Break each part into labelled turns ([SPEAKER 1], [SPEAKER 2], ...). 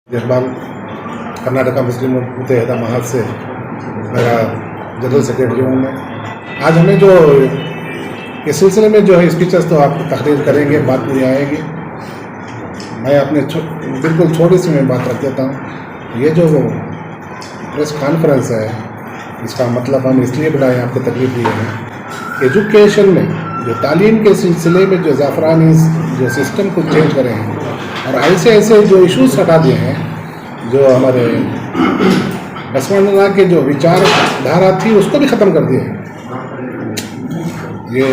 [SPEAKER 1] जयपाल कर्नाटका मुस्लिम मुत्तहिदा महाज से मेरा general secretary हूँ मैं। आज हमें जो इस सिलसिले में जो है स्पीचेस तो आप तकरीर करेंगे, बात पूरी आएगी। मैं अपने बिल्कुल छोटी सी मैं बात रख देता हूँ। ये जो प्रेस कॉन्फ्रेंस है, इसका मतलब हम इसलिए बुलाए, आपको तकलीफ दी है। एजुकेशन में जो तालीम के सिलसिले में जो ज़ाफ़रानी जो सिस्टम को चेंज करे हैं और ऐसे ऐसे जो इश्यूज हटा दिए हैं, जो हमारे बसवण्णा के जो विचारधारा थी उसको भी ख़त्म कर दिया है। ये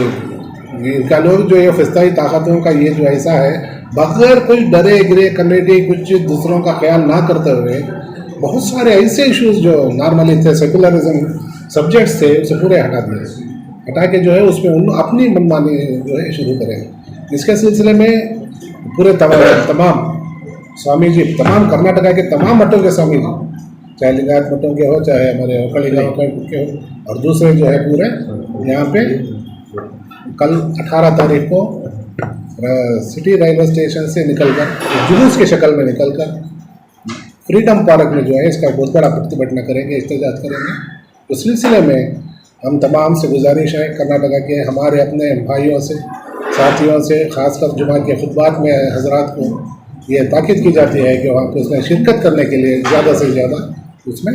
[SPEAKER 1] इनका लोग जो ये फिस्ताई ताकतों का ये जो ऐसा है, बगैर कोई डरे गिरे कमेटी कुछ दूसरों का ख्याल ना करते हुए बहुत सारे ऐसे इश्यूज जो नॉर्मली थे, सेकुलरिज्म सब्जेक्ट्स थे, उसे पूरे हटा दिए। हटा के जो है उसमें अपनी मनमानी जो है शुरू करें। इसके सिलसिले में पूरे तमाम स्वामी जी, तमाम कर्नाटका के तमाम मठों के स्वामी जी, चाहे लिंगायत मठों के हो, चाहे हमारे ओकड़ी गाँव के हो, और दूसरे जो है पूरे यहाँ पे कल 18 तारीख को सिटी रेलवे स्टेशन से निकलकर जुलूस की शक्ल में निकलकर फ्रीडम पार्क में जो है इसका बहुत बड़ा प्रतिभटना करेंगे, एहतजाज करेंगे। उस सिलसिले में हम तमाम से गुजारिश है, कर्नाटका के हमारे अपने भाइयों से, साथियों से, ख़ासकर जुमा के खुतबात में हजरात को ये ताकीद की जाती है कि वहाँ पर उसमें शिरकत करने के लिए ज़्यादा से ज़्यादा उसमें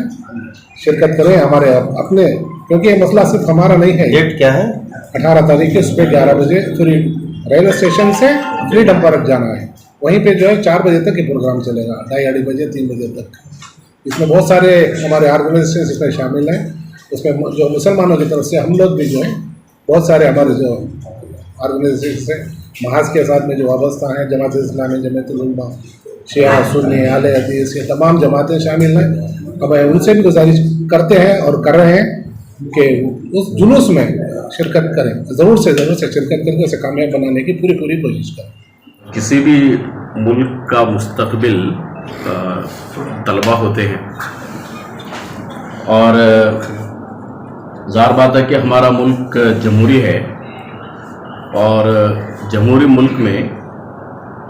[SPEAKER 1] शिरकत करें हमारे अपने, क्योंकि ये मसला सिर्फ हमारा नहीं है।
[SPEAKER 2] डेट क्या है?
[SPEAKER 1] 18 तारीख के सुबह 11 बजे रेलवे स्टेशन से फ्रीडम पार्क जाना है। वहीं पे जो है 4 बजे तक ये प्रोग्राम चलेगा, 2:30 बजे 3 बजे तक। इसमें बहुत सारे हमारे ऑर्गेनाइजेशन इसमें शामिल हैं। उसमें जो मुसलमानों की तरफ से हम लोग भी जो है बहुत सारे हमारे जो ऑर्गेनाइजेशन से महाज के साथ में जो वाबस्ता हैं, जमात इस्लामी, जमातुल उलमा, शिया, सुन्नी, अहले हदीस, ये तमाम जमातें शामिल हैं। अब उनसे भी गुजारिश करते हैं और कर रहे हैं कि उस जुलूस में शिरकत करें, ज़रूर से शिरकत करके उसे कामयाब बनाने की पूरी कोशिश करें।
[SPEAKER 2] किसी भी मुल्क का मुस्तकबिल तलबा होते हैं और ज़ाहिर बात है कि हमारा मुल्क जमहूरी है और जमहूरी मुल्क में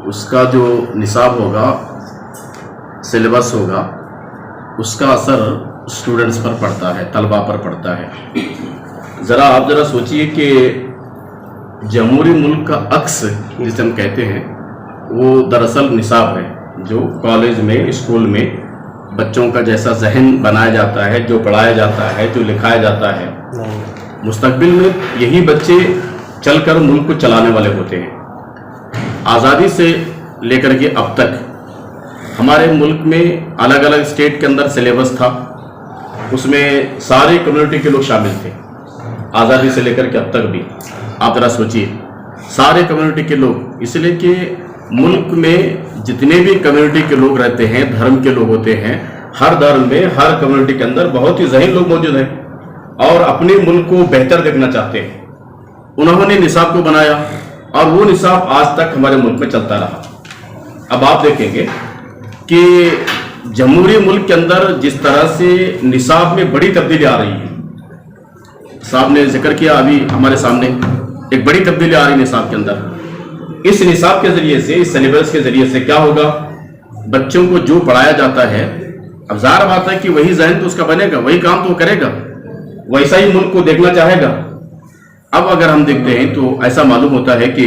[SPEAKER 2] उसका जो निसाब होगा, सिलेबस होगा, उसका असर स्टूडेंट्स पर पड़ता है, तलबा पर पड़ता है। आप ज़रा सोचिए कि जमहूरी मुल्क का अक्स जिसे हम कहते हैं वो दरअसल निसाब है, जो कॉलेज में, स्कूल में बच्चों का जैसा जहन बनाया जाता है, जो पढ़ाया जाता है, जो लिखाया जाता है, मुस्तकबिल में यही बच्चे चलकर मुल्क को चलाने वाले होते हैं। आज़ादी से लेकर के अब तक हमारे मुल्क में अलग अलग स्टेट के अंदर सिलेबस था, उसमें सारे कम्युनिटी के लोग शामिल थे। आज़ादी से लेकर के अब तक भी आप ज़रा सोचिए, सारे कम्युनिटी के लोग, इसलिए कि मुल्क में जितने भी कम्युनिटी के लोग रहते हैं, धर्म के लोग होते हैं, हर धर्म में, हर कम्युनिटी के अंदर बहुत ही ज़हीन लोग मौजूद हैं और अपने मुल्क को बेहतर देखना चाहते हैं। उन्होंने निसाब को बनाया और वो निसाब आज तक हमारे मुल्क में चलता रहा। अब आप देखेंगे कि जमहूरी मुल्क के अंदर जिस तरह से निसाब में बड़ी तब्दीली आ रही है, साहब ने जिक्र किया अभी हमारे सामने, एक बड़ी तब्दीली आ रही है निसाब के अंदर। इस निसाब के जरिए से, इस सिलेबस के जरिए से क्या होगा, बच्चों को जो पढ़ाया जाता है, अब ज़ाहिर बात है कि वही जहन तो उसका बनेगा, वही काम तो करेगा, वैसा ही मुल्क को देखना चाहेगा। अब अगर हम देखते हैं तो ऐसा मालूम होता है कि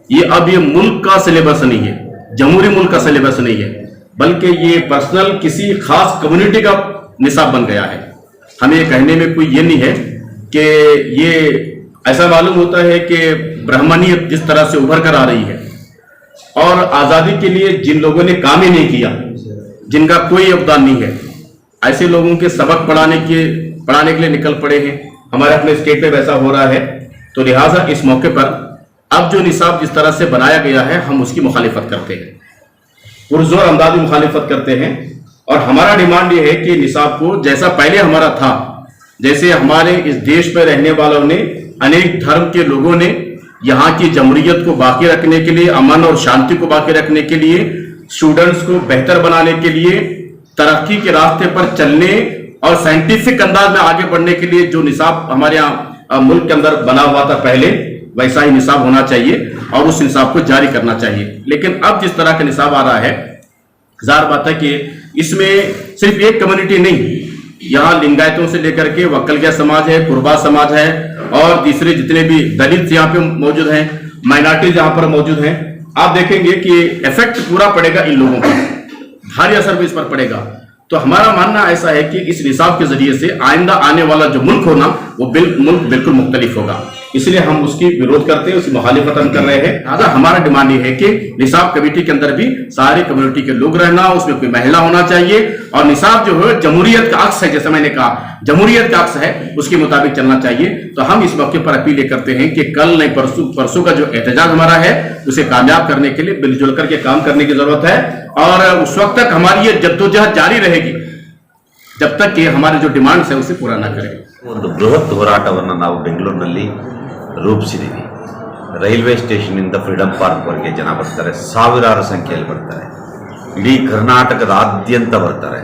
[SPEAKER 2] ये मुल्क का सिलेबस नहीं है, जमहूरी मुल्क का सिलेबस नहीं है, बल्कि ये पर्सनल किसी खास कम्युनिटी का निसाब बन गया है। हमें ये कहने में कोई ये नहीं है कि ये ऐसा मालूम होता है कि ब्राह्मणियत जिस तरह से उभर कर आ रही है और आज़ादी के लिए जिन लोगों ने काम ही नहीं किया, जिनका कोई योगदान नहीं है, ऐसे लोगों के सबक पढ़ाने के लिए निकल पड़े हैं। हमारे अपने स्टेट में वैसा हो रहा है, तो लिहाजा इस मौके पर अब जो निसाब जिस तरह से बनाया गया है, हम उसकी मुखालिफत करते हैं, पुरजोर अंदाज में मुखालिफत करते हैं। और हमारा डिमांड ये है कि निसाब को जैसा पहले हमारा था, जैसे हमारे इस देश में रहने वालों ने, अनेक धर्म के लोगों ने यहाँ की जमहूरियत को बाकी रखने के लिए, अमन और शांति को बाकी रखने के लिए, स्टूडेंट्स को बेहतर बनाने के लिए, तरक्की के रास्ते पर चलने और साइंटिफिक अंदाज में आगे बढ़ने के लिए जो निसाब हमारे यहाँ मुल्क के अंदर बना हुआ था पहले, वैसा ही निसाब होना चाहिए और उस निसाब को जारी करना चाहिए। लेकिन अब जिस तरह का निसाब आ रहा है, जार बात है कि इसमें सिर्फ एक कम्युनिटी नहीं, यहाँ लिंगायतों से लेकर के वक्कलिया समाज है, कुरबा समाज है और तीसरे जितने भी दलित यहाँ पे मौजूद हैं, माइनॉरिटीज यहाँ पर मौजूद हैं। आप देखेंगे कि इफेक्ट पूरा पड़ेगा इन लोगों पर, भारी असर भी इस पर पड़ेगा। तो हमारा मानना ऐसा है कि इस निसाब के जरिए से आइंदा आने वाला जो मुल्क होना वो मुल्क बिल्कुल मुख्तलिफ होगा, इसलिए हम उसकी विरोध करते हैं, उसकी मुखालिफत हम कर रहे हैं। लिहाजा हमारा डिमांड ये है कि निसाब कमेटी के अंदर भी सारी कम्युनिटी के लोग रहना, उसमें कोई महिला होना चाहिए और निसाब जो है जमहूरियत का अक्स है, जैसे मैंने कहा जमहूरियत का अक्स है, उसके मुताबिक चलना चाहिए। तो हम इस मौके पर अपील करते हैं कि कल नहीं परसों का जो एहतजाज हमारा है उसे कामयाब करने के लिए मिलजुल करके काम करने की जरूरत है और उस वक्त तक हमारी ये जद्दोजहद जारी रहेगी जब तक कि हमारे जो डिमांड्स है उसे पूरा ना करें।
[SPEAKER 3] ಒಂದು ಬೃಹತ್ ಹೋರಾಟವನ್ನು ನಾವು ಬೆಂಗಳೂರಿನಲ್ಲಿ ರೂಪಿಸಿದ್ದೀವಿ. ರೈಲ್ವೆ ಸ್ಟೇಷನ್ನಿಂದ ಫ್ರೀಡಂ ಪಾರ್ಕ್ವರೆಗೆ ಜನ ಬರ್ತಾರೆ, ಸಾವಿರಾರು ಸಂಖ್ಯೆಯಲ್ಲಿ ಬರ್ತಾರೆ, ಇಡೀ ಕರ್ನಾಟಕದಾದ್ಯಂತ ಬರ್ತಾರೆ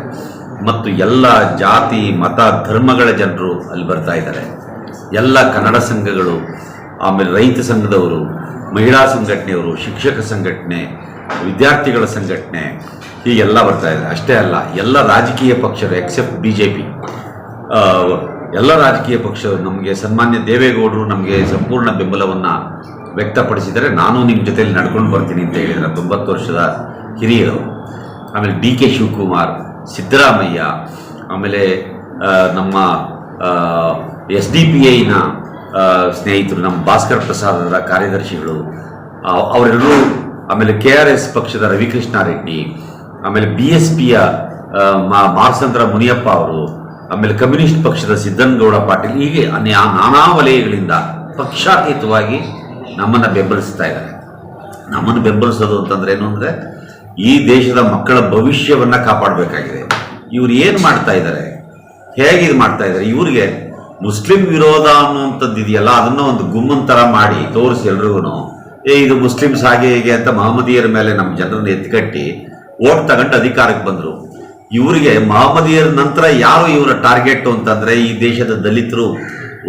[SPEAKER 3] ಮತ್ತು ಎಲ್ಲ ಜಾತಿ ಮತ ಧರ್ಮಗಳ ಜನರು ಅಲ್ಲಿ ಬರ್ತಾ ಇದ್ದಾರೆ. ಎಲ್ಲ ಕನ್ನಡ ಸಂಘಗಳು, ಆಮೇಲೆ ರೈತ ಸಂಘದವರು, ಮಹಿಳಾ ಸಂಘಟನೆಯವರು, ಶಿಕ್ಷಕ ಸಂಘಟನೆ, ವಿದ್ಯಾರ್ಥಿಗಳ ಸಂಘಟನೆ ಹೀಗೆಲ್ಲ ಬರ್ತಾ ಇದ್ದಾರೆ. ಅಷ್ಟೇ ಅಲ್ಲ, ಎಲ್ಲ ರಾಜಕೀಯ ಪಕ್ಷರು ಎಕ್ಸೆಪ್ಟ್ BJP ಎಲ್ಲ ರಾಜಕೀಯ ಪಕ್ಷರು ನಮಗೆ ಸನ್ಮಾನ್ಯ ದೇವೇಗೌಡರು ನಮಗೆ ಸಂಪೂರ್ಣ ಬೆಂಬಲವನ್ನು ವ್ಯಕ್ತಪಡಿಸಿದರೆ ನಾನು ನಿಮ್ಮ ಜೊತೆಯಲ್ಲಿ ನಡ್ಕೊಂಡು ಬರ್ತೀನಿ ಅಂತ ಹೇಳಿದ್ದಾರೆ 90 ವರ್ಷದ ಹಿರಿಯರು. ಆಮೇಲೆ DK ಶಿವಕುಮಾರ್, ಸಿದ್ದರಾಮಯ್ಯ, ಆಮೇಲೆ ನಮ್ಮ SDPIನ ಸ್ನೇಹಿತರು ನಮ್ಮ ಭಾಸ್ಕರ್ ಪ್ರಸಾದರ ಕಾರ್ಯದರ್ಶಿಗಳು ಅವರೆಲ್ಲರೂ, ಆಮೇಲೆ KRS ಪಕ್ಷದ ರವಿಕೃಷ್ಣ ರೆಡ್ಡಿ, ಆಮೇಲೆ BSPಯ ಮಾರ್ಸಂದ್ರ ಮುನಿಯಪ್ಪ ಅವರು, ಆಮೇಲೆ ಕಮ್ಯುನಿಸ್ಟ್ ಪಕ್ಷದ ಸಿದ್ದನಗೌಡ ಪಾಟೀಲ್, ಹೀಗೆ ನಾನಾ ವಲಯಗಳಿಂದ ಪಕ್ಷಾತೀತವಾಗಿ ನಮ್ಮನ್ನು ಬೆಂಬಲಿಸ್ತಾ ಇದ್ದಾರೆ. ನಮ್ಮನ್ನು ಬೆಂಬಲಿಸೋದು ಅಂತಂದ್ರೆ ಏನು ಅಂದರೆ ಈ ದೇಶದ ಮಕ್ಕಳ ಭವಿಷ್ಯವನ್ನು ಕಾಪಾಡಬೇಕಾಗಿದೆ. ಇವ್ರು ಏನು ಮಾಡ್ತಾ ಇದ್ದಾರೆ, ಹೇಗೆ ಇದು ಮಾಡ್ತಾ ಇದ್ದಾರೆ, ಇವ್ರಿಗೆ ಮುಸ್ಲಿಂ ವಿರೋಧ ಅನ್ನುವಂಥದ್ದು ಇದೆಯಲ್ಲ ಅದನ್ನು ಒಂದು ಗುಮ್ಮಂತರ ಮಾಡಿ ತೋರಿಸಿ ಎಲ್ರಿಗೂ ಇದು ಮುಸ್ಲಿಮ್ಸ್ ಹಾಗೆ ಹೀಗೆ ಅಂತ ಮಹಮ್ಮದಿಯರ ಮೇಲೆ ನಮ್ಮ ಜನರನ್ನು ಎತ್ಕಟ್ಟಿ ಓಟ್ ತಗೊಂಡು ಅಧಿಕಾರಕ್ಕೆ ಬಂದರು. ಇವರಿಗೆ ಮಹಮ್ಮದಿಯರ ನಂತರ ಯಾರು ಇವರ ಟಾರ್ಗೆಟ್ ಅಂತಂದ್ರೆ ಈ ದೇಶದ ದಲಿತರು,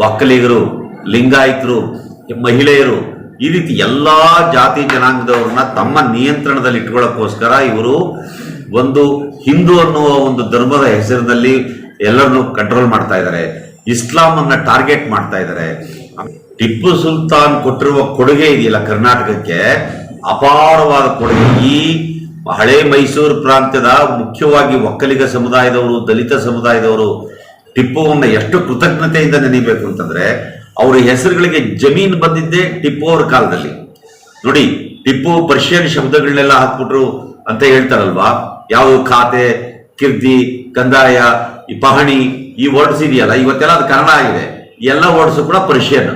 [SPEAKER 3] ಒಕ್ಕಲಿಗರು, ಲಿಂಗಾಯತರು, ಮಹಿಳೆಯರು, ಈ ರೀತಿ ಎಲ್ಲಾ ಜಾತಿ ಜನಾಂಗದವ್ರನ್ನ ತಮ್ಮ ನಿಯಂತ್ರಣದಲ್ಲಿ ಇಟ್ಕೊಳ್ಳೋಕ್ಕೋಸ್ಕರ ಇವರು ಒಂದು ಹಿಂದೂ ಅನ್ನುವ ಒಂದು ಧರ್ಮದ ಹೆಸರಿನಲ್ಲಿ ಎಲ್ಲರನ್ನು ಕಂಟ್ರೋಲ್ ಮಾಡ್ತಾ ಇದ್ದಾರೆ. ಇಸ್ಲಾಂ ಅನ್ನ ಟಾರ್ಗೆಟ್ ಮಾಡ್ತಾ ಇದ್ದಾರೆ. ಟಿಪ್ಪು ಸುಲ್ತಾನ್ ಕೊಟ್ಟಿರುವ ಕೊಡುಗೆ ಇದೆಯಲ್ಲ ಕರ್ನಾಟಕಕ್ಕೆ, ಅಪಾರವಾದ ಕೊಡುಗೆ. ಈ ಹಳೆ ಮೈಸೂರು ಪ್ರಾಂತ್ಯದ ಮುಖ್ಯವಾಗಿ ಒಕ್ಕಲಿಗ ಸಮುದಾಯದವರು, ದಲಿತ ಸಮುದಾಯದವರು ಟಿಪ್ಪುವನ್ನ ಎಷ್ಟು ಕೃತಜ್ಞತೆಯಿಂದ ನೆನೀಬೇಕು ಅಂತಂದ್ರೆ ಅವರ ಹೆಸರುಗಳಿಗೆ ಜಮೀನು ಬಂದಿದ್ದೇ ಟಿಪ್ಪು ಅವರ ಕಾಲದಲ್ಲಿ. ನೋಡಿ, ಟಿಪ್ಪು ಪರ್ಷಿಯನ್ ಶಬ್ದಗಳನ್ನೆಲ್ಲ ಹಾಕ್ಬಿಟ್ರು ಅಂತ ಹೇಳ್ತಾರಲ್ವಾ, ಯಾವ ಖಾತೆ, ಕಿರ್ದಿ, ಕಂದಾಯ, ಈ ಪಹಣಿ, ಈ ವರ್ಡ್ಸ್ ಇದೆಯಲ್ಲ ಇವತ್ತೆಲ್ಲ ಅದು ಕನ್ನಡ ಆಗಿದೆ. ಎಲ್ಲ ವರ್ಡ್ಸ್ ಕೂಡ ಪರ್ಷಿಯನ್.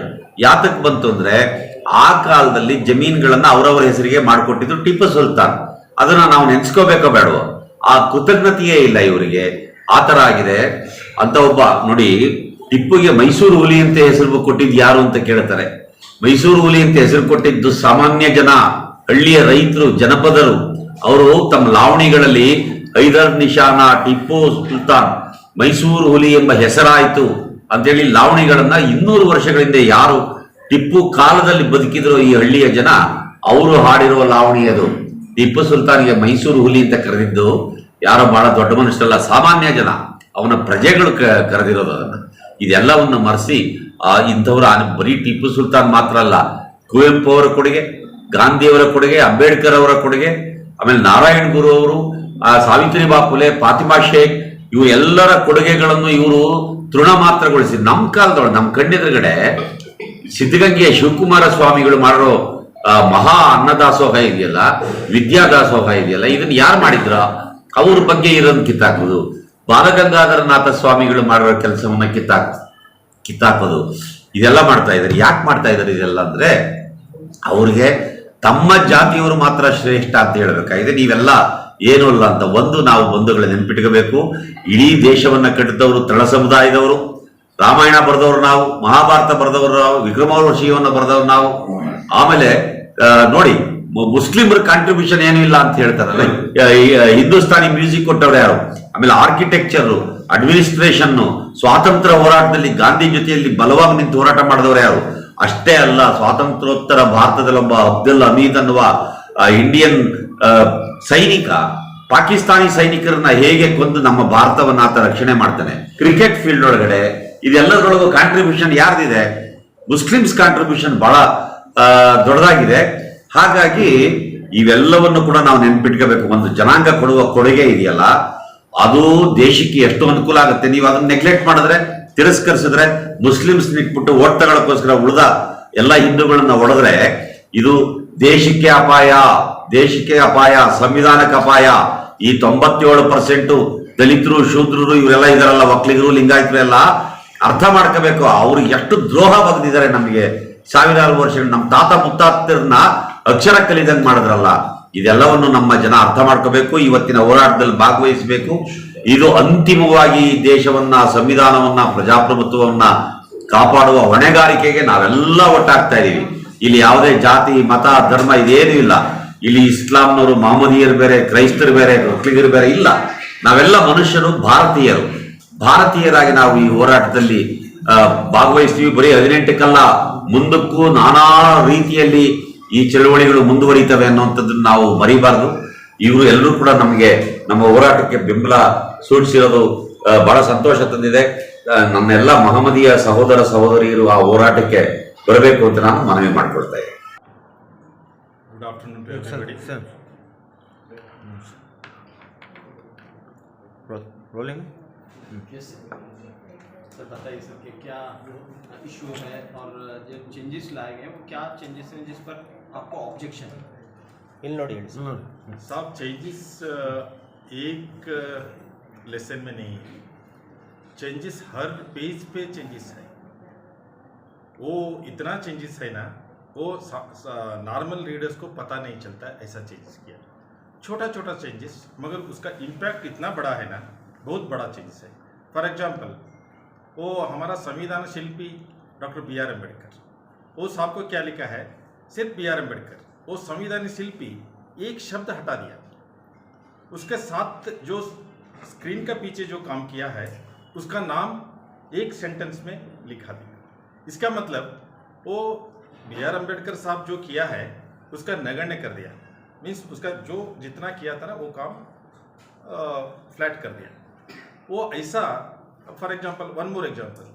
[SPEAKER 3] ಯಾತಕ್ಕೆ ಬಂತು ಅಂದ್ರೆ ಆ ಕಾಲದಲ್ಲಿ ಜಮೀನುಗಳನ್ನ ಅವರವರ ಹೆಸರಿಗೆ ಮಾಡಿಕೊಟ್ಟಿದ್ರು ಟಿಪ್ಪು ಸುಲ್ತಾನ್. ಅದನ್ನ ನಾವು ನೆನ್ಸ್ಕೋಬೇಕೋ ಬೇಡವೋ, ಆ ಕೃತಜ್ಞತೆಯೇ ಇಲ್ಲ ಇವರಿಗೆ. ಆ ತರ ಆಗಿದೆ ಅಂತ. ಒಬ್ಬ ನೋಡಿ, ಟಿಪ್ಪುಗೆ ಮೈಸೂರು ಹುಲಿ ಅಂತ ಹೆಸರು ಕೊಟ್ಟಿದ್ದು ಯಾರು ಅಂತ ಕೇಳ್ತಾರೆ. ಮೈಸೂರು ಹುಲಿ ಅಂತ ಹೆಸರು ಕೊಟ್ಟಿದ್ದು ಸಾಮಾನ್ಯ ಜನ, ಹಳ್ಳಿಯ ರೈತರು, ಜನಪದರು. ಅವರು ತಮ್ಮ ಲಾವಣಿಗಳಲ್ಲಿ ಹೈದರ್ ನಿಶಾನ, ಟಿಪ್ಪು ಸುಲ್ತಾನ್, ಮೈಸೂರು ಹುಲಿ ಎಂಬ ಹೆಸರಾಯಿತು ಅಂತೇಳಿ ಲಾವಣಿಗಳನ್ನ 200 ವರ್ಷಗಳಿಂದ ಯಾರು ಟಿಪ್ಪು ಕಾಲದಲ್ಲಿ ಬದುಕಿದ್ರು ಈ ಹಳ್ಳಿಯ ಜನ, ಅವರು ಹಾಡಿರುವ ಲಾವಣಿ ಅದು. ಟಿಪ್ಪು ಸುಲ್ತಾನ್ಗೆ ಮೈಸೂರು ಹುಲಿ ಅಂತ ಕರೆದಿದ್ದು ಯಾರೋ ಬಹಳ ದೊಡ್ಡ ಮನುಷ್ಯರಲ್ಲ, ಸಾಮಾನ್ಯ ಜನ, ಅವನ ಪ್ರಜೆಗಳು ಕರೆದಿರೋದು ಅದನ್ನ. ಇದೆಲ್ಲವನ್ನು ಮರೆಸಿ ಇಂಥವ್ರ ಬರೀ ಟಿಪ್ಪು ಸುಲ್ತಾನ್ ಮಾತ್ರ ಅಲ್ಲ, ಕುವೆಂಪು ಅವರ ಕೊಡುಗೆ, ಗಾಂಧಿಯವರ ಕೊಡುಗೆ, ಅಂಬೇಡ್ಕರ್ ಅವರ ಕೊಡುಗೆ, ಆಮೇಲೆ ನಾರಾಯಣ್ ಗುರು ಅವರು, ಸಾವಿತ್ರಿಬಾ ಫುಲೆ, ಫಾತಿಮಾ ಶೇಖ್, ಇವು ಎಲ್ಲರ ಕೊಡುಗೆಗಳನ್ನು ಇವರು ತೃಣ ಮಾತ್ರಗೊಳಿಸಿ ನಮ್ಮ ಕಾಲದೊಳಗೆ ನಮ್ಮ ಕಣ್ಣೆದುರುಗಡೆ ಸಿದ್ಧಗಂಗೆಯ ಶಿವಕುಮಾರ ಸ್ವಾಮಿಗಳು ಮಾಡಿರೋ ಮಹಾ ಅನ್ನದಾಸೋಹ ಇದೆಯಲ್ಲ, ವಿದ್ಯಾದಾಸೋಹ ಇದೆಯಲ್ಲ, ಇದನ್ನ ಯಾರು ಮಾಡಿದ್ರ ಅವ್ರ ಬಗ್ಗೆ ಇರೋದನ್ನ ಕಿತ್ತಾಕೋದು. ಬಾಲಗಂಗಾಧರನಾಥ ಸ್ವಾಮಿಗಳು ಮಾಡಿರೋ ಕೆಲಸವನ್ನ ಕಿತ್ತಾಕೋದು, ಇದೆಲ್ಲ ಮಾಡ್ತಾ ಇದ್ದಾರೆ. ಯಾಕೆ ಮಾಡ್ತಾ ಇದ್ದಾರೆ ಇದೆಲ್ಲ ಅಂದ್ರೆ ಅವ್ರಿಗೆ ತಮ್ಮ ಜಾತಿಯವರು ಮಾತ್ರ ಶ್ರೇಷ್ಠ ಅಂತ ಹೇಳ್ಬೇಕಾಗಿದೆ. ನೀವೆಲ್ಲ ಏನೂ ಅಲ್ಲ ಅಂತ ನಾವು ಬಂಧುಗಳ ನೆನಪಿಟ್ಕೋಬೇಕು. ಇಡೀ ದೇಶವನ್ನ ಕಟ್ಟಿದವರು ತಳ ಸಮುದಾಯದವರು, ರಾಮಾಯಣ ಬರೆದವರು ನಾವು, ಮಹಾಭಾರತ ಬರೆದವರು ನಾವು, ವಿಕ್ರಮೋರ್ವಶೀಯವನ್ನು ಬರೆದವರು ನಾವು. ಆಮೇಲೆ ನೋಡಿ, ಮುಸ್ಲಿಮರ ಕಾಂಟ್ರಿಬ್ಯೂಷನ್ ಏನೂ ಇಲ್ಲ ಅಂತ ಹೇಳ್ತಾರಲ್ಲ, ಹಿಂದೂಸ್ತಾನಿ ಮ್ಯೂಸಿಕ್ ಕೊಟ್ಟವ್ರು ಯಾರು, ಆಮೇಲೆ ಆರ್ಕಿಟೆಕ್ಚರ್, ಅಡ್ಮಿನಿಸ್ಟ್ರೇಷನ್, ಸ್ವಾತಂತ್ರ್ಯ ಹೋರಾಟದಲ್ಲಿ ಗಾಂಧಿ ಜೊತೆಯಲ್ಲಿ ಬಲವಾಗಿ ನಿಂತು ಹೋರಾಟ ಮಾಡಿದವರು ಯಾರು. ಅಷ್ಟೇ ಅಲ್ಲ, ಸ್ವಾತಂತ್ರ್ಯೋತ್ತರ ಭಾರತದಲ್ಲಿ ಒಬ್ಬ ಅಬ್ದುಲ್ ಹಮೀದ್ ಅನ್ನುವ ಇಂಡಿಯನ್ ಸೈನಿಕ ಪಾಕಿಸ್ತಾನಿ ಸೈನಿಕರನ್ನ ಹೇಗೆ ಕೊಂದು ನಮ್ಮ ಭಾರತವನ್ನ ಆತ ರಕ್ಷಣೆ ಮಾಡ್ತಾನೆ. ಕ್ರಿಕೆಟ್ ಫೀಲ್ಡ್ ಒಳಗಡೆ ಇದೆಲ್ಲದರೊಳಗೂ ಕಾಂಟ್ರಿಬ್ಯೂಷನ್ ಯಾರ್ದಿದೆ? ಮುಸ್ಲಿಮ್ಸ್ ಕಾಂಟ್ರಿಬ್ಯೂಷನ್ ಬಹಳ ದೊಡ್ಡದಾಗಿದೆ. ಹಾಗಾಗಿ ಇವೆಲ್ಲವನ್ನು ಕೂಡ ನಾವು ನೆನ್ಪಿಟ್ಕೋಬೇಕು. ಒಂದು ಜನಾಂಗ ಕೊಡುವ ಕೊಡುಗೆ ಇದೆಯಲ್ಲ, ಅದು ದೇಶಕ್ಕೆ ಎಷ್ಟು ಅನುಕೂಲ ಆಗುತ್ತೆ. ನೀವು ಅದನ್ನ ನೆಗ್ಲೆಕ್ಟ್ ಮಾಡಿದ್ರೆ, ತಿರಸ್ಕರಿಸಿದ್ರೆ, ಮುಸ್ಲಿಮ್ಸ್ ನಿಟ್ಬಿಟ್ಟು ಓಟ್ ತಗೊಳಕ್ಕೋಸ್ಕರ ಉಳಿದ ಎಲ್ಲ ಹಿಂದೂಗಳನ್ನ ಹೊಡೆದ್ರೆ ಇದು ದೇಶಕ್ಕೆ ಅಪಾಯ, ದೇಶಕ್ಕೆ ಅಪಾಯ, ಸಂವಿಧಾನಕ್ಕೆ ಅಪಾಯ. ಈ 97% ದಲಿತರು, ಶೂದ್ರರು ಇವರೆಲ್ಲ ಇದಾರಲ್ಲ, ಒಕ್ಕಲಿಗರು, ಲಿಂಗಾಯತರು ಎಲ್ಲ ಅರ್ಥ ಮಾಡ್ಕೋಬೇಕು. ಅವ್ರು ಎಷ್ಟು ದ್ರೋಹ ಬಗ್ದಿದ್ದಾರೆ ನಮಗೆ. ಸಾವಿರಾರು ವರ್ಷ ನಮ್ಮ ತಾತ ಮುತ್ತಾತರನ್ನ ಅಕ್ಷರ ಕಲಿದಂಗೆ ಮಾಡಿದ್ರಲ್ಲ. ಇದೆಲ್ಲವನ್ನು ನಮ್ಮ ಜನ ಅರ್ಥ ಮಾಡ್ಕೋಬೇಕು. ಇವತ್ತಿನ ಹೋರಾಟದಲ್ಲಿ ಭಾಗವಹಿಸಬೇಕು. ಇದು ಅಂತಿಮವಾಗಿ ದೇಶವನ್ನ, ಸಂವಿಧಾನವನ್ನ, ಪ್ರಜಾಪ್ರಭುತ್ವವನ್ನ ಕಾಪಾಡುವ ಹೊಣೆಗಾರಿಕೆಗೆ ನಾವೆಲ್ಲ ಒಟ್ಟಾಗ್ತಾ ಇದೀವಿ. ಇಲ್ಲಿ ಯಾವುದೇ ಜಾತಿ, ಮತ, ಧರ್ಮ ಇದೇನೂ ಇಲ್ಲ. ಇಲ್ಲಿ ಇಸ್ಲಾಂನವರು, ಮಹಮ್ಮದೀಯರು ಬೇರೆ, ಕ್ರೈಸ್ತರು ಬೇರೆ, ಒಕ್ಕಲಿಗರು ಬೇರೆ ಇಲ್ಲ. ನಾವೆಲ್ಲ ಮನುಷ್ಯರು, ಭಾರತೀಯರಾಗಿ ನಾವು ಈ ಹೋರಾಟದಲ್ಲಿ ಭಾಗವಹಿಸ್ತೀವಿ. ಬರೀ 18ಕ್ಕಲ್ಲ, ಮುಂದಕ್ಕೂ ನಾನಾ ರೀತಿಯಲ್ಲಿ ಈ ಚಳವಳಿಗಳು ಮುಂದುವರಿತವೆ ಅನ್ನುವಂಥದ್ದನ್ನು ನಾವು ಮರಿಬಾರ್ದು. ಇವರು ಎಲ್ಲರೂ ಕೂಡ ನಮಗೆ, ನಮ್ಮ ಹೋರಾಟಕ್ಕೆ ಬೆಂಬಲ ಸೂಚಿಸಿರೋದು ಬಹಳ ಸಂತೋಷ ತಂದಿದೆ. ನನ್ನೆಲ್ಲ ಮಹಮ್ಮದೀಯ ಸಹೋದರ ಸಹೋದರಿಯರು ಆ ಹೋರಾಟಕ್ಕೆ ಬರಬೇಕು ಅಂತ ನಾನು ಮನವಿ ಮಾಡ್ಕೊಳ್ತಾ ಇದ್ದೀನಿ.
[SPEAKER 4] Good afternoon to everybody.
[SPEAKER 5] Sir. Rolling.
[SPEAKER 6] Yes, sir बताइए सर कि क्या इशू है और जो चेंजेस लाए गए हैं वो क्या चेंजेस हैं जिस पर आपको ऑब्जेक्शन है?
[SPEAKER 5] Illnodients.
[SPEAKER 4] सब चेंजेस एक लेसन में नहीं है. चेंजेस हर पेज पे चेंजेस है. वो इतना चेंजेस है ना, वो नॉर्मल रीडर्स को पता नहीं चलता ऐसा चेंजेस किया. छोटा छोटा चेंजेस, मगर उसका इम्पैक्ट इतना बड़ा है ना, बहुत बड़ा चेंजेस है. फॉर एग्जांपल, वो हमारा संविधान शिल्पी डॉक्टर B.R. अम्बेडकर, वो साहब को क्या लिखा है? सिर्फ B.R. अम्बेडकर. वो संविधान शिल्पी एक शब्द हटा दिया. उसके साथ जो स्क्रीन का पीछे जो काम किया है उसका नाम एक सेंटेंस में लिखा दिया. इसका मतलब वो B.R. अम्बेडकर साहब जो किया है उसका नगण्य कर दिया. मीन्स उसका जो जितना किया था ना वो काम फ्लैट कर दिया. वो ऐसा, for example, one more example,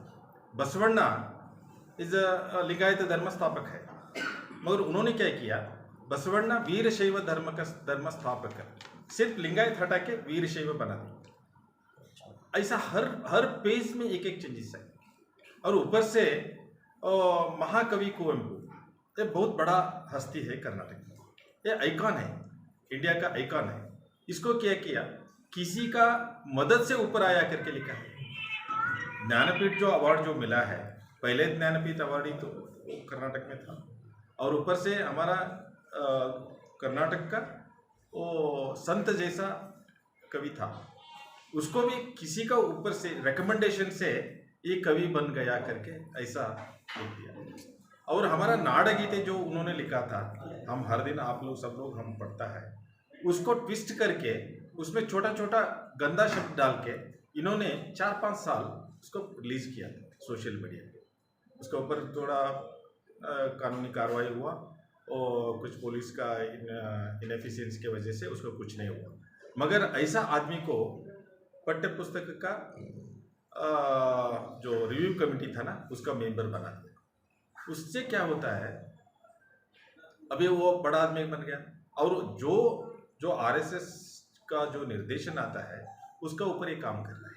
[SPEAKER 4] Basavanna is Lingayat धर्म स्थापक है, मगर उन्होंने क्या किया? बसवण्णा वीरशैव धर्म का धर्म स्थापक है, सिर्फ लिंगायत हटा के वीरशैव बना दिया. ऐसा हर पेज में एक एक चेंजेस है. और ऊपर से महाकवि कुवेंपु, ये बहुत बड़ा हस्ती है कर्नाटक में. ये आइकॉन है, इंडिया का आइकॉन है. इसको क्या किया? किसी का मदद से ऊपर आया करके लिखा है. ज्ञानपीठ जो अवार्ड जो मिला है, पहले ज्ञानपीठ अवार्ड ही तो कर्नाटक में था. और ऊपर से हमारा कर्नाटक का वो संत जैसा कवि था, उसको भी किसी का ऊपर से रिकमेंडेशन से ये कवि बन गया करके ऐसा लिख दिया. और हमारा नाड़गीते जो उन्होंने लिखा था, हम हर दिन, आप लोग सब लोग हम पढ़ता है, उसको ट्विस्ट करके उसमें छोटा छोटा गंदा शब्द डाल के इन्होंने 4-5 साल उसको रिलीज किया था सोशल मीडिया पे. उसके ऊपर थोड़ा कानूनी कार्रवाई हुआ और कुछ पुलिस का इनएफिशिएंसी की वजह से उसको कुछ नहीं हुआ. मगर ऐसा आदमी को पाठ्य पुस्तक का जो रिव्यू कमेटी था ना, उसका मेंबर बना दिया. उससे क्या होता है, अभी वो बड़ा आदमी बन गया और जो आरएसएस का जो निर्देशन आता है उसका ऊपर ये काम कर रहा है.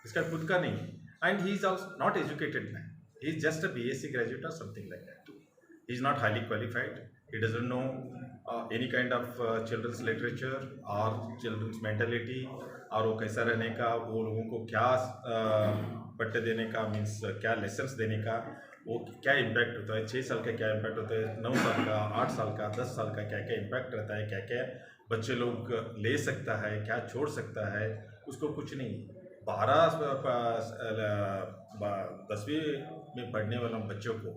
[SPEAKER 4] इसका खुद का नहीं है. And he is also not educated man. He is just a BSc graduate or something like that. He is not highly qualified. He doesn't know any kind of children's literature or children's mentality, और वो कैसा रहने का, वो लोगों को क्या पट्टे देने का, मीन्स क्या लेसन्स देने का, वो क्या इम्पैक्ट होता है, 6 साल का क्या इम्पैक्ट होता है, 9 साल का, 8 साल का, 10 साल का क्या क्या इम्पैक्ट रहता है, क्या क्या बच्चे लोग ले सकता है, क्या छोड़ सकता है, उसको कुछ नहीं. 10वीं में पढ़ने वाले बच्चों को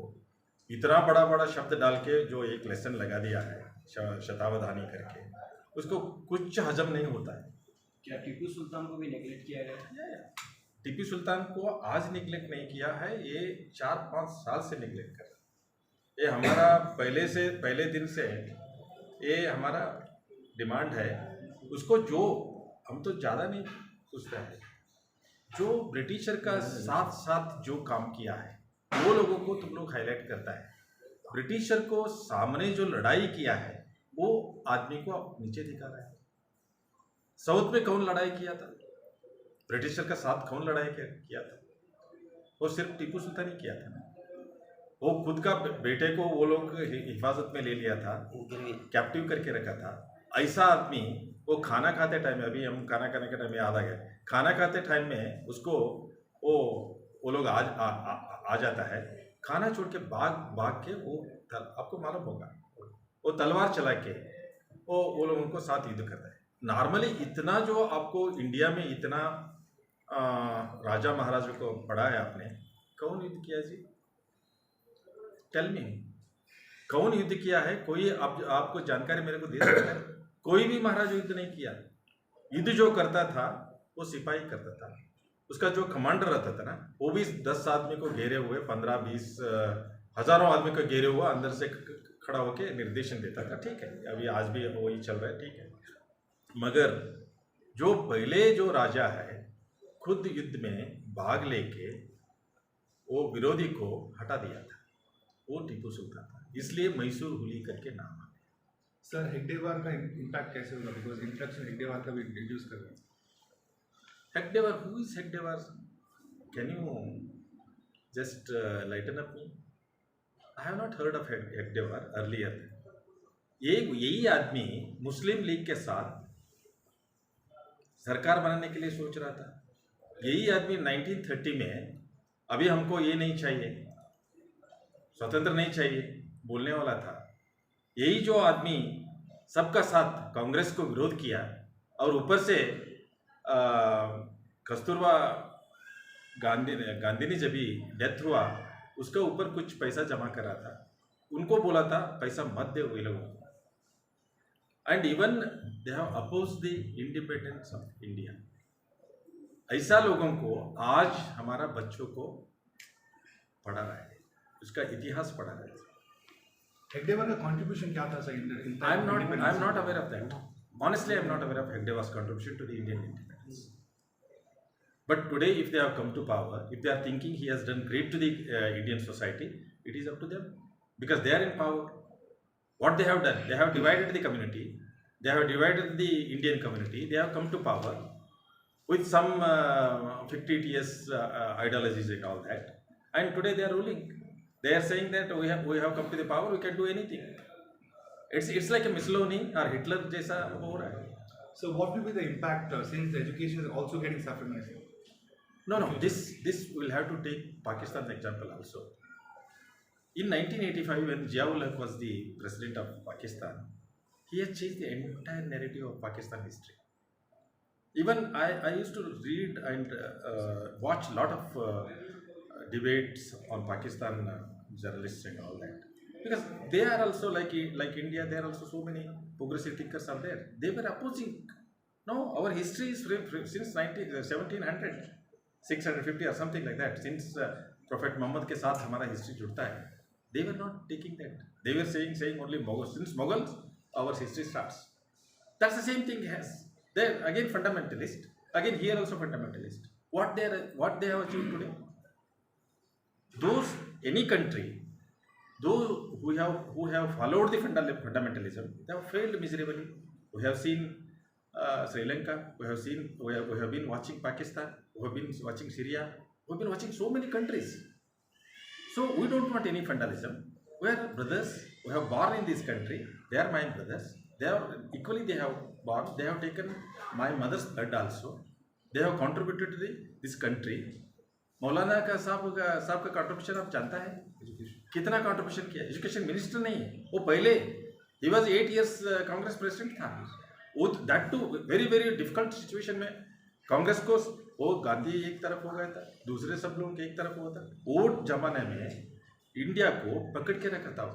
[SPEAKER 4] इतना बड़ा बड़ा शब्द डाल के जो एक लेसन लगा दिया है शतावधानी करके, उसको कुछ हजम नहीं होता है.
[SPEAKER 6] क्या टीपू सुल्तान को भी नेगलेक्ट किया गया?
[SPEAKER 4] टीपू सुल्तान को आज निगलेक्ट नहीं किया है, ये 4-5 साल से निगलेक्ट कर रहा है. ये हमारा पहले दिन से ये हमारा डिमांड है उसको जो हम तो ज़्यादा नहीं पूछते हैं, जो ब्रिटिशर का साथ साथ जो काम किया है वो लोगों को तुम लोग हाईलाइट करता है। ब्रिटिशर को सामने जो लड़ाई किया है वो आदमी को आप नीचे दिखा रहा है। साउथ में कौन लड़ाई किया था? ब्रिटिशर का साथ कौन लड़ाई किया था? वो सिर्फ टीपू सुल्तान ही किया था ना। वो खुद का बेटे को वो लोग हिफाजत में ले लिया था, कैप्टिव करके रखा था। ऐसा आदमी वो खाना खाते टाइम में, अभी हम खाना खाने के टाइम में याद आ गया, खाना खाते टाइम में उसको वो लोग आ जाता है, खाना छोड़ के भाग के वो आपको मालूम होगा वो तलवार चला के वो लोगों को साथ युद्ध करता है। नॉर्मली इतना जो आपको इंडिया में इतना राजा महाराजा को पढ़ा है आपने, कौन युद्ध किया जी? टेल मी, कौन युद्ध किया है? कोई आपको जानकारी मेरे को दे सकता है? कोई भी महाराजा युद्ध नहीं किया। युद्ध जो करता था वो सिपाही करता था, उसका जो कमांडर रहता था ना वो भी 10 आदमी को घेरे हुए, 15-20 हजारों आदमी को घेरे हुआ अंदर से खड़ा होकर निर्देशन देता था। ठीक है, अभी आज भी वही चल रहा है, ठीक है। मगर जो पहले जो राजा है खुद युद्ध में भाग लेके वो विरोधी को हटा दिया था, वो टीपू सुल्तान था। इसलिए मैसूर हुली करके नाम आ गया।
[SPEAKER 7] सर हेगडेवार का इम्पैक्ट कैसे होगा? बिकॉज इंट्रोडक्शन हेगडेवार का भी इंट्रोड्यूस कर रहे हैं।
[SPEAKER 4] हेगडेवार, who is हेगडेवार? Can you just lighten up me? I have not heard of हेगडेवार earlier. यही आदमी मुस्लिम लीग के साथ सरकार बनाने के लिए सोच रहा था। यही आदमी 1930 में अभी हमको ये नहीं चाहिए, स्वतंत्र नहीं चाहिए बोलने वाला था। यही जो आदमी सबका साथ कांग्रेस को विरोध किया और ऊपर से कस्तूरबा गांधी ने जब भी डेथ हुआ उसका ऊपर कुछ पैसा जमा करा था, उनको बोला था पैसा मत दे वे लोगों को। And even they have oppose the independence of India. ऐसा लोगों को आज हमारा बच्चों को पढ़ा रहा है, उसका इतिहास पढ़ा रहा है।
[SPEAKER 7] हेगडेवार का कंट्रीब्यूशन क्या था sir?
[SPEAKER 4] I am not aware of that. Honestly, I am not aware of Hegdewar's contribution to the Indian independence. But today, if they have come to power, if they are thinking he has done great to the Indian society, it is up to them because they are in power. What they have done, they have divided the community, they have divided the Indian community, they have come to power with some fictitious ideologies and all that, and today they are ruling. They are saying that we have come to the power, we can do anything. It's like a Mussolini or Hitler जैसा हो रहा है.
[SPEAKER 7] So what will be the impact since education is also getting saffronized?
[SPEAKER 4] No. This will have to take Pakistan's example also. In 1985, when Ziaul Haq was the president of Pakistan, he has changed the entire narrative of Pakistan history. Even I used to read and watch a lot of debates on Pakistan journalists and all that, because they are also like India. There are also so many progressive thinkers are there. They were opposing. No, our history is since 1700, 650 or something like that. Since Prophet Muhammad के साथ हमारा history जुड़ता है. They were not taking that. They were saying only Mughals. Since Mughals, our history starts. That's the same thing has. They're again fundamentalist. Again here also fundamentalist. What they have achieved today? Any country, those who have followed the fundamentalism, they have failed miserably. We have seen Sri Lanka. We have been watching Pakistan. We have been watching Syria. We have been watching so many countries. So we don't want any fundamentalism. We are brothers. We have born in this country. They are my brothers. They are equally. They have born. They have taken my mother's blood also. They have contributed to this country. मौलाना का साहब का contribution आप जानता है कितना contribution किया? Education minister नहीं है वो, पहले ही वॉज 8 years कांग्रेस प्रेसिडेंट था। वो that too very very difficult situation में कांग्रेस को वो गांधी एक तरफ हो गया था, दूसरे सब लोग एक तरफ हुआ था। वो जमाने में इंडिया को पकड़ के रखा था।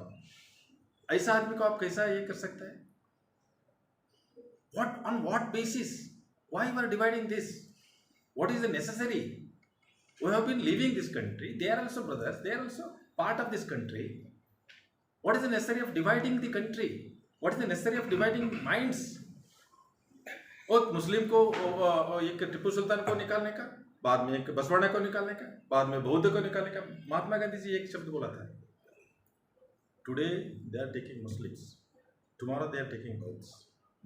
[SPEAKER 4] ऐसा आदमी को आप कैसा ये कर सकता है? what basis? Why you are dividing this? What is the necessary? We have been leaving this country. They are also brothers. They are also part of this country. What is the necessary of dividing the country? What is the necessary of dividing minds? और मुस्लिम को एक टिप्पू सुल्तान को निकालने का, बाद में एक बसवाड़ा को निकालने का, बाद में बौद्ध को निकालने का। महात्मा गांधी जी एक शब्द बोला था, today they are taking Muslims, tomorrow they are taking बौद्ध,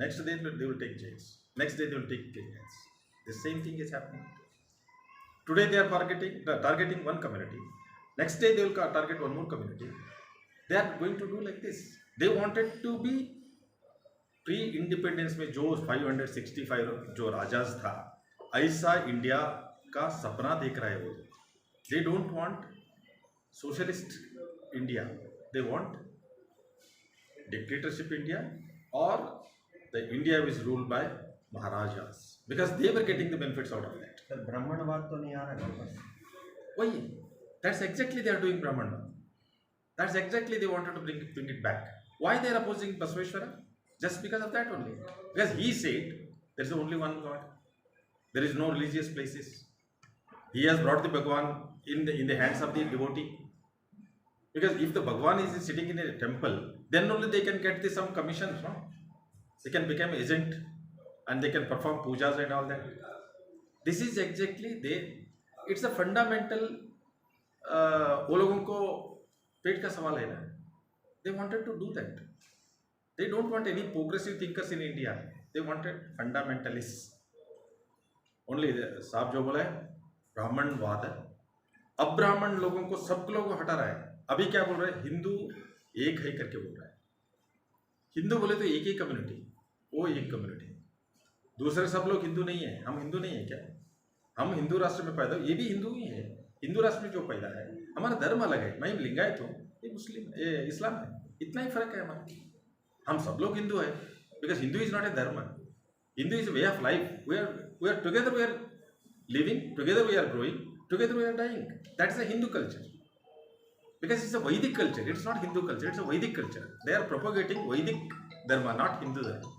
[SPEAKER 4] next day they will take Jains, next day they will take Kenyans. The same thing is happening. Today they are targeting one community. Next day they will target one more community. They are going to do like this. They wanted to be pre-independence में जो 565 जो राजाज था, ऐसा India का सपना देख रहे हैं वो. They don't want socialist India. They want dictatorship India or the India is ruled by Maharajas, because they were getting the benefits out of that.
[SPEAKER 5] Sir ब्राह्मणवाद तो नहीं आ रहा वापस?
[SPEAKER 4] Why? That's exactly they are doing Brahmanwad. That's exactly they wanted to bring it back. Why they are opposing Basaveshwara? Just because of that only. Because he said there is only one God. There is no religious places. He has brought the Bhagwan in the hands of the devotee. Because if the Bhagwan is sitting in a temple, then only they can get some commissions, no? They can become agent and they can perform pujas and all that. This is exactly it's a fundamental वो लोगों को पेट का सवाल है ना. They wanted to do that. They don't want any progressive thinkers in India. They wanted fundamentalists. Only साहब जो बोला है ब्राह्मणवाद है. अब ब्राह्मण लोगों को सब लोगों को हटा रहा है. अभी क्या बोल रहा है, हिंदू एक है करके बोल रहा है. हिंदू बोले तो एक ही कम्युनिटी, वो एक कम्युनिटी. दूसरे सब लोग हिंदू नहीं है. हम हिंदू नहीं है क्या? हम हिंदू राष्ट्र में पैदा, ये भी हिंदू ही है. हिंदू राष्ट्र में जो पैदा है, हमारा धर्म अलग है. मैं लिंगायत हूँ, ये मुस्लिम, ये इस्लाम है. इतना ही फर्क है हमारा. हम सब लोग हिंदू है, because Hindu is not a धर्म. Hindu is way of life. We are together, we are living together, we are growing together, we are dying. That is a Hindu culture. Because it's a Vedic culture, it's not Hindu culture, it's a Vedic culture. They are propagating Vedic dharma, not Hindu dharma.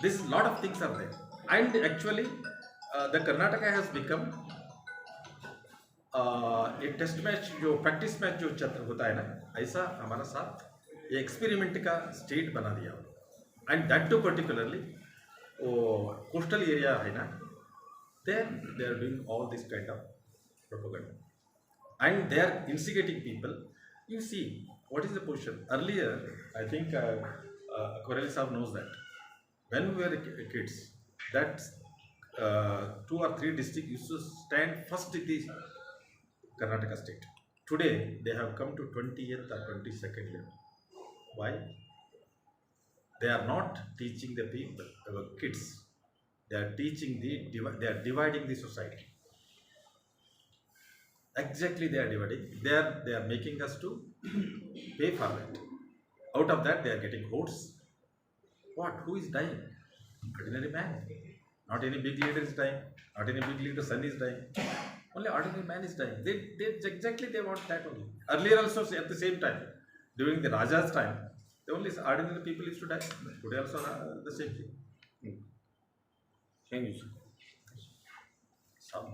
[SPEAKER 4] This lot of things are there. And actually, the Karnataka has become a test match, जो practice match जो चक्र होता है ना, ऐसा हमारा साथ ये एक्सपेरिमेंट का स्टेट बना दिया. And that too particularly, वो coastal area है ना, there they are doing all this kind of propaganda. And they are instigating people. You see, what is the position? Earlier, I think Koreli Saab knows that. When we were kids, that 2 or 3 districts used to stand first in the Karnataka state. Today, they have come to 20th or 22nd level. Why? They are not teaching the people, our kids. They are teaching they are dividing the society. Exactly, they are dividing. They are making us to pay for that. Out of that, they are getting votes. What? Who is dying? Ordinary man. Not any big leader is dying. Not any big leader's son is dying. Only ordinary man is dying. They want that only. Earlier also, at the same time, during the Raja's time, the only ordinary people used to die. Today also the same thing.
[SPEAKER 5] Thank you, sir.
[SPEAKER 4] Some.